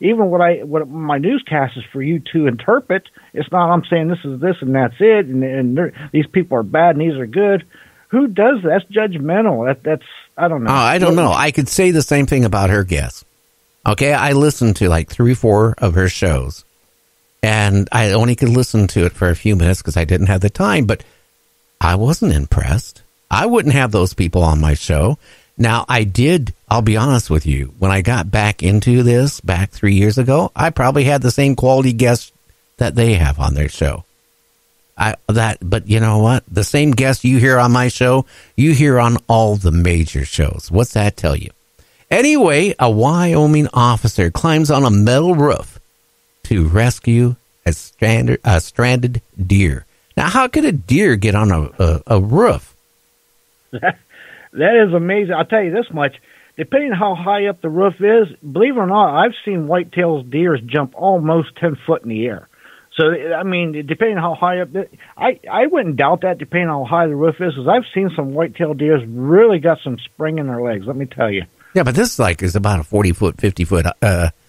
even what my newscast is for you to interpret. It's not I'm saying this is this and that's it, and these people are bad and these are good. Who does that? That's judgmental. That's I don't know. I don't know. I could say the same thing about her guests. Okay, I listened to like 3 or 4 of her shows, and I only could listen to it for a few minutes because I didn't have the time, but I wasn't impressed. I wouldn't have those people on my show. Now, I'll be honest with you, when I got back into this back 3 years ago, I probably had the same quality guests that they have on their show. But you know what? The same guests you hear on my show, you hear on all the major shows. What's that tell you? Anyway, a Wyoming officer climbs on a metal roof to rescue a stranded deer. Now, how could a deer get on a roof? That is amazing. I'll tell you this much. Depending on how high up the roof is, believe it or not, I've seen white-tailed deer jump almost 10 foot in the air. So, I mean, depending on how high up, I wouldn't doubt that depending on how high the roof is, because I've seen some white-tailed deer really got some spring in their legs, let me tell you. Yeah, but this is about a 40-foot, 50-foot.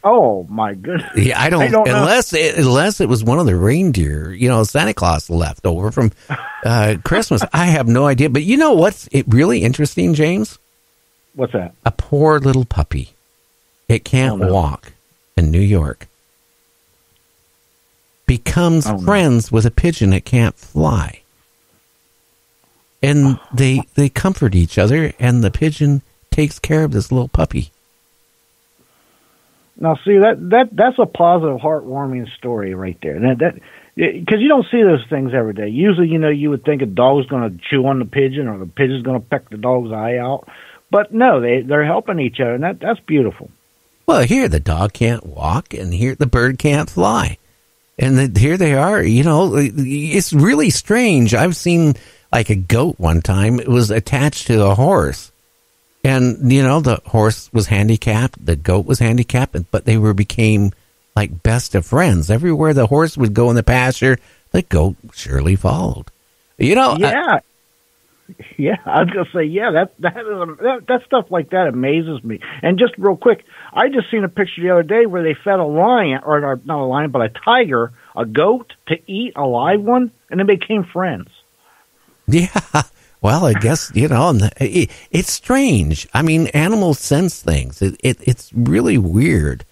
Oh my goodness! Yeah, I don't know. Unless it was one of the reindeer, Santa Claus left over from Christmas. I have no idea. But you know what's really interesting, James? What's that? A poor little puppy. It can't walk in New York. Becomes friends with a pigeon that can't fly, and they comfort each other, and the pigeon takes care of this little puppy. Now, see, that's a positive, heartwarming story right there. That because you don't see those things every day. Usually, you would think a dog's going to chew on the pigeon or the pigeon's going to peck the dog's eye out. But no, they're helping each other, and that's beautiful. Well, here the dog can't walk, and here the bird can't fly. And here they are, it's really strange. I've seen like a goat one time. It was attached to a horse. And, the horse was handicapped, the goat was handicapped, but they became like best of friends. Everywhere the horse would go in the pasture, the goat surely followed. Yeah. Yeah, I was going to say, that stuff like that amazes me. And just real quick, I just seen a picture the other day where they fed a lion, or not a lion, but a tiger, a goat, to eat a live one, and they became friends. Yeah, well, I guess, it's strange. I mean, animals sense things. It's really weird.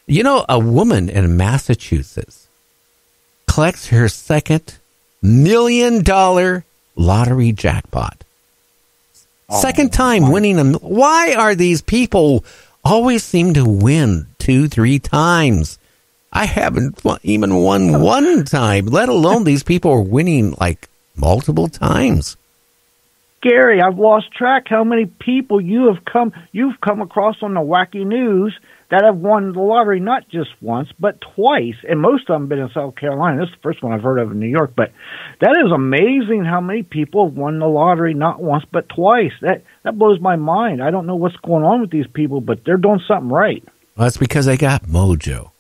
A woman in Massachusetts collects her second $1 million lottery jackpot. Second time winning them. Why are these people always seem to win 2-3 times? I haven't even won one time, let alone these people are winning like multiple times. Gary, I've lost track how many people you've come across on the wacky news that have won the lottery not just once, but twice. And most of them have been in South Carolina. This is the first one I've heard of in New York. But that is amazing how many people have won the lottery not once, but twice. That blows my mind. I don't know what's going on with these people, but they're doing something right. Well, that's because they got mojo.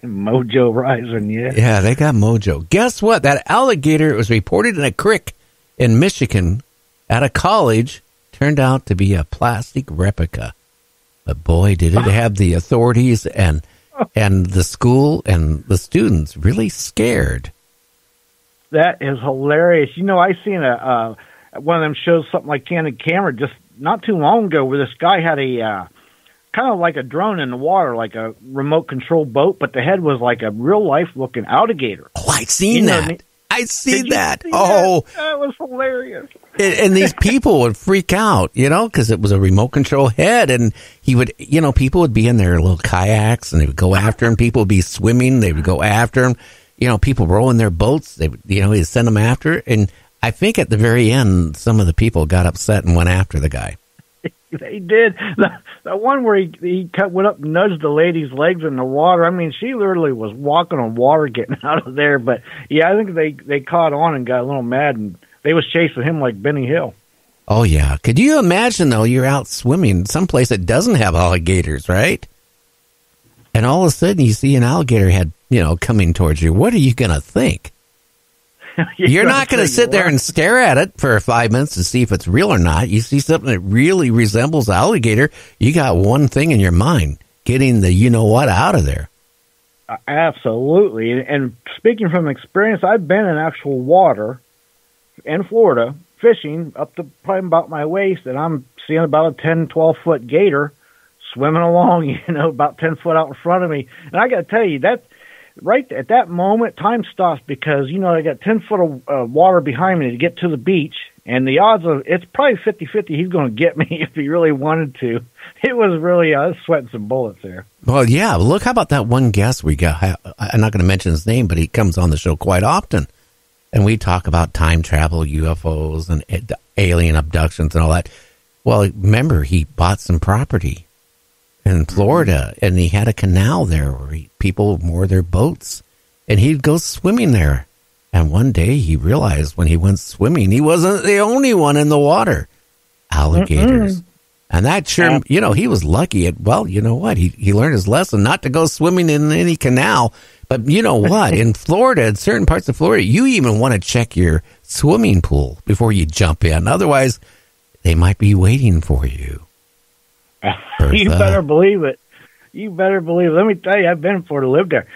Mojo rising, yeah. Yeah, they got mojo. Guess what? That alligator was reported in a creek in Michigan at a college turned out to be a plastic replica. But boy, did it have the authorities and the school and the students really scared. That is hilarious. I seen one of them shows, something like Candid Camera, just not too long ago, where this guy had a kind of like a drone in the water, like a remote control boat, but the head was like a real life looking alligator. Oh, I'd seen that. I'd seen that. That was hilarious. And these people would freak out, because it was a remote control head, and he would, people would be in their little kayaks and they would go after him. People would be swimming. They would go after him. People rowing their boats. They would, he'd send them after. And I think at the very end, some of the people got upset and went after the guy. They did. The one where he went up and nudged the lady's legs in the water. I mean, she literally was walking on water getting out of there. But, yeah, I think they caught on and got a little mad, and they was chasing him like Benny Hill. Oh, yeah. Could you imagine, though, you're out swimming someplace that doesn't have alligators, right? And all of a sudden you see an alligator head, coming towards you. What are you going to think? You're not going to sit there and stare at it for 5 minutes to see if it's real or not. You see something that really resembles alligator, you got one thing in your mind. getting the you-know-what out of there. Absolutely. And speaking from experience, I've been in actual water in Florida fishing up to probably about my waist, and I'm seeing about a 10, 12-foot gator swimming along, about 10 foot out in front of me. And I got to tell you, that right at that moment, time stops because, I got 10 foot of water behind me to get to the beach, and the odds of it's probably 50-50 he's going to get me if he really wanted to. It was really, I was sweating some bullets there. Well, yeah, look, how about that one guest we got? I'm not going to mention his name, but he comes on the show quite often. And we talk about time travel, UFOs, and alien abductions and all that. Well, remember, he bought some property in Florida, and he had a canal there where people moored their boats, and he'd go swimming there. And one day he realized when he went swimming, he wasn't the only one in the water. Alligators. And that sure, he was lucky. Well, you know what? He learned his lesson not to go swimming in any canal. But you know what? In Florida, in certain parts of Florida, you even want to check your swimming pool before you jump in. Otherwise, they might be waiting for you. You better believe it. You better believe it. Let me tell you, I've been in Florida, lived there.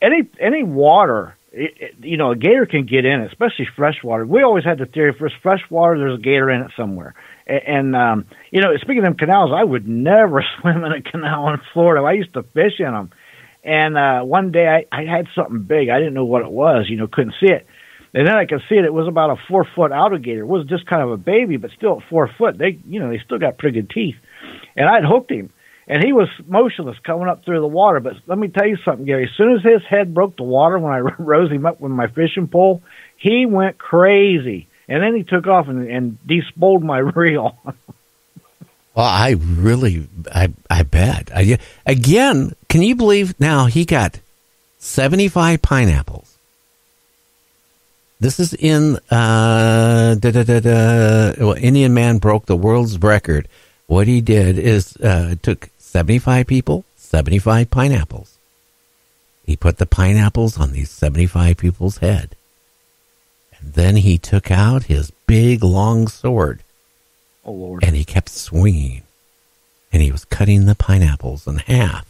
Any water, a gator can get in, especially fresh water. We always had the theory, if there's fresh water, there's a gator in it somewhere. And speaking of them canals, I would never swim in a canal in Florida. I used to fish in them. And one day I had something big. I didn't know what it was, couldn't see it. And then I could see it. It was about a 4-foot alligator. It was just kind of a baby, but still at 4 foot. They still got pretty good teeth. And I'd hooked him. And he was motionless coming up through the water. But let me tell you something, Gary. As soon as his head broke the water when I rose him up with my fishing pole, he went crazy. And then he took off and despoiled my reel. Well, I bet. Again, can you believe now he got 75 pineapples? This is in, Indian man broke the world's record. What he did is took 75 people, 75 pineapples. He put the pineapples on these 75 people's head. And then he took out his big, long sword. Oh, Lord. And he kept swinging. And he was cutting the pineapples in half.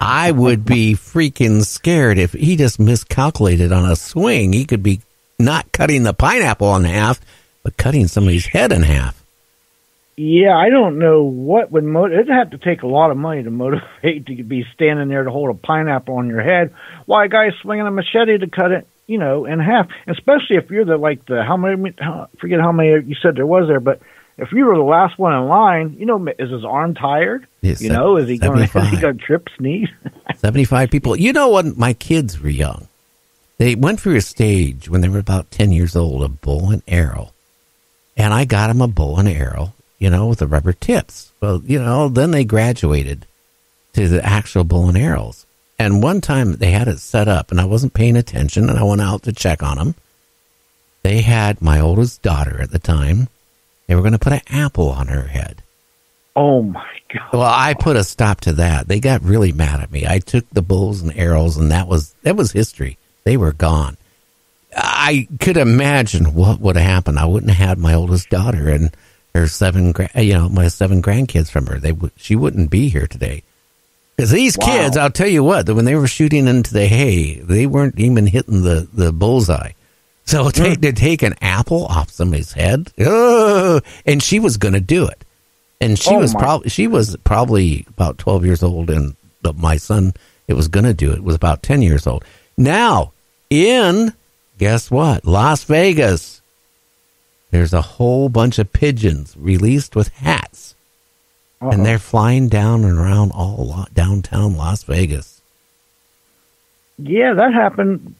I would be freaking scared if he just miscalculated on a swing. He could be not cutting the pineapple in half, but cutting somebody's head in half. Yeah, I don't know what would motivate. It'd have to take a lot of money to motivate to be standing there to hold a pineapple on your head while a guy's swinging a machete to cut it, in half. Especially if you're forget how many you said there was there, but if you were the last one in line, is his arm tired? Yes, is he going to trip, sneeze? 75 people. When my kids were young, they went through a stage when they were about 10 years old, a bow and arrow. And I got them a bow and arrow, with the rubber tips. Well, then they graduated to the actual bow and arrows. And one time they had it set up, and I wasn't paying attention, and I went out to check on them. They had my oldest daughter at the time. They were going to put an apple on her head. Oh, my God. Well, I put a stop to that. They got really mad at me. I took the bows and arrows, and that was history. They were gone. I could imagine what would have happened. I wouldn't have had my oldest daughter and her my 7 grandkids from her. She wouldn't be here today. Because these kids, I'll tell you what, when they were shooting into the hay, they weren't even hitting the bullseye. So to take an apple off somebody's head, and she was going to do it. And she was probably about 12 years old, and my son, it was going to do it, was about 10 years old. Now, guess what? Las Vegas, there's a whole bunch of pigeons released with hats. And they're flying down and around downtown Las Vegas. Yeah, that happened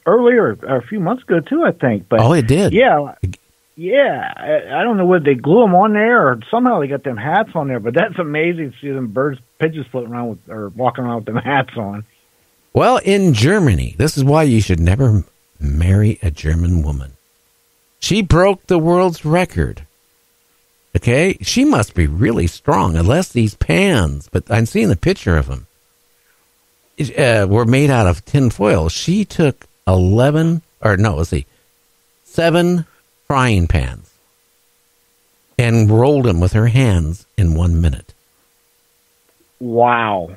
earlier, a few months ago, too, I think. But it did. Yeah. I don't know whether they glue them on there or somehow they got them hats on there, but that's amazing to see them pigeons floating around or walking around with them hats on. Well, in Germany, this is why you should never marry a German woman. She broke the world's record. Okay? She must be really strong, unless these pans, but I'm seeing the picture of them, were made out of tin foil. She took 7 frying pans and rolled them with her hands in 1 minute. Wow.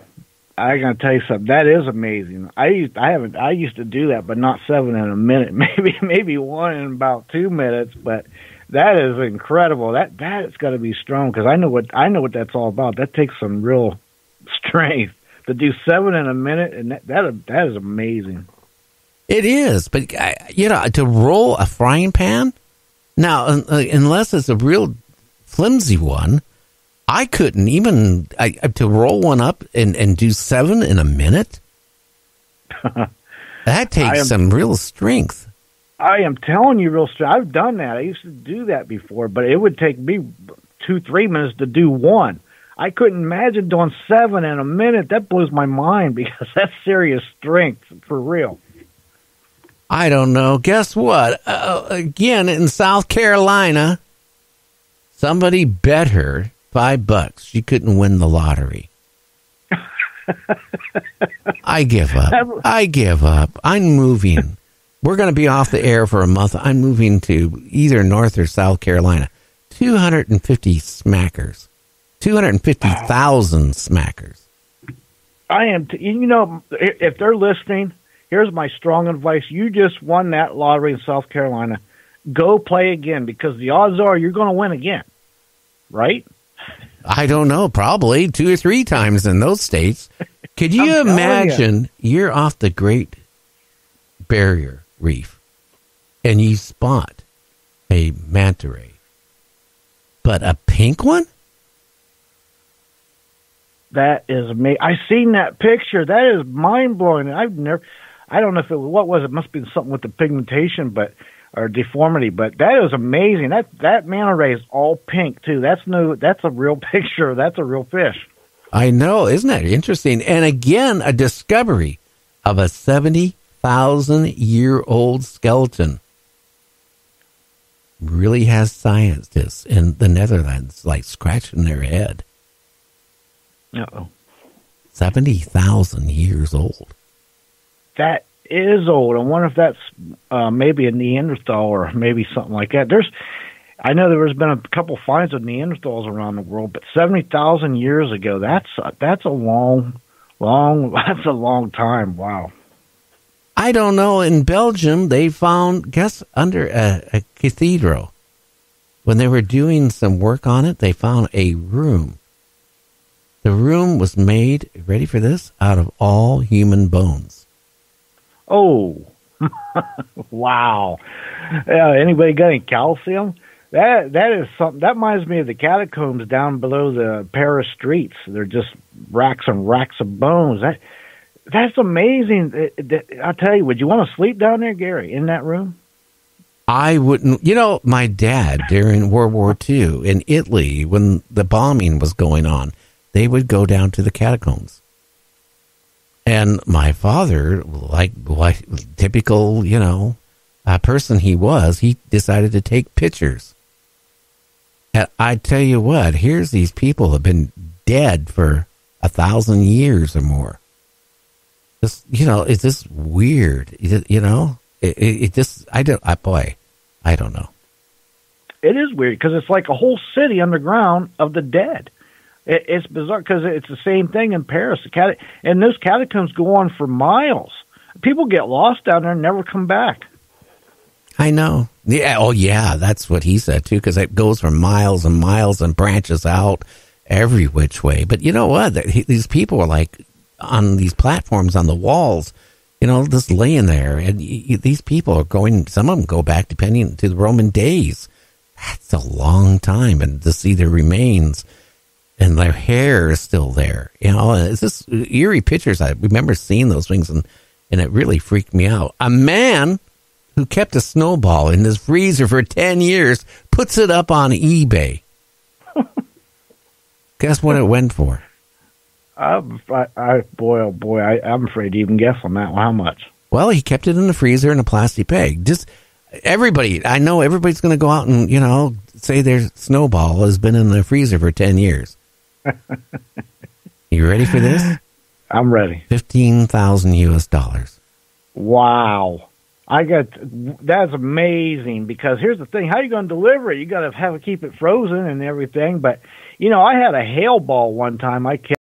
I gotta tell you something. That is amazing. I used to do that, but not 7 in a minute. Maybe one in about 2 minutes. But that is incredible. That's got to be strong because I know what that's all about. That takes some real strength to do 7 in a minute, and that is amazing. It is, but to roll a frying pan now, unless it's a real flimsy one. I couldn't even to roll one up and do 7 in a minute. That takes some real strength. I am telling you, real strength. I've done that. I used to do that before, but it would take me 2-3 minutes to do one. I couldn't imagine doing 7 in a minute. That blows my mind because that's serious strength for real. I don't know. Guess what? Again, in South Carolina, somebody bet her $5 she couldn't win the lottery. I give up. I'm moving. We're going to be off the air for a month. I'm moving to either North or South Carolina. 250 smackers. 250,000 smackers. I am, if they're listening, here's my strong advice. You just won that lottery in South Carolina. Go play again because the odds are you're going to win again. Right? I don't know, probably 2 or 3 times in those states. Could you imagine you're off the Great Barrier Reef and you spot a manta ray, but a pink one? That is amazing. I seen that picture. That is mind blowing. I don't know if what was it? Must have been something with the pigmentation, or deformity, but that is amazing. That manta ray is all pink too. That's a real picture. That's a real fish. I know, isn't that interesting? And again, a discovery of a 70,000-year-old skeleton. Really has scientists in the Netherlands like scratching their head. 70,000 years old. That is old. I wonder if that's maybe a Neanderthal or maybe something like that. I know there's been a couple finds of Neanderthals around the world, but 70,000 years ago, that's a long time. Wow. I don't know. In Belgium, they found, under a cathedral. When they were doing some work on it, they found a room. The room was made, ready for this, out of all human bones. Oh, wow. Anybody got any calcium? That is something. That reminds me of the catacombs down below the Paris streets. They're just racks and racks of bones. That's amazing. I'll tell you, would you want to sleep down there, Gary, in that room? I wouldn't. My dad, during World War II in Italy, when the bombing was going on, they would go down to the catacombs. And my father, like typical, person he was, he decided to take pictures. And I tell you what, here's these people who have been dead for 1,000 years or more. Just, it's just weird. It just, I don't know. It is weird because it's like a whole city underground of the dead. It's bizarre because it's the same thing in Paris. And those catacombs go on for miles. People get lost down there and never come back. I know. Yeah. Oh, yeah. That's what he said, too, because it goes for miles and miles and branches out every which way. But you know what? These people are like on these platforms on the walls, just laying there. And these people are going, some of them go back depending to the Roman days. That's a long time. And to see their remains. And their hair is still there. It's just eerie pictures. I remember seeing those things, and it really freaked me out. A man who kept a snowball in his freezer for 10 years puts it up on eBay. Guess what it went for? Boy, oh boy, I'm afraid to even guess on that one. How much? Well, he kept it in the freezer in a plastic bag. Just I know everybody's going to go out and, say their snowball has been in the freezer for 10 years. You ready for this? I'm ready. $15,000 US. Wow. That's amazing because here's the thing. How are you going to deliver it? You got to keep it frozen and everything. But, I had a hail ball one time. I kept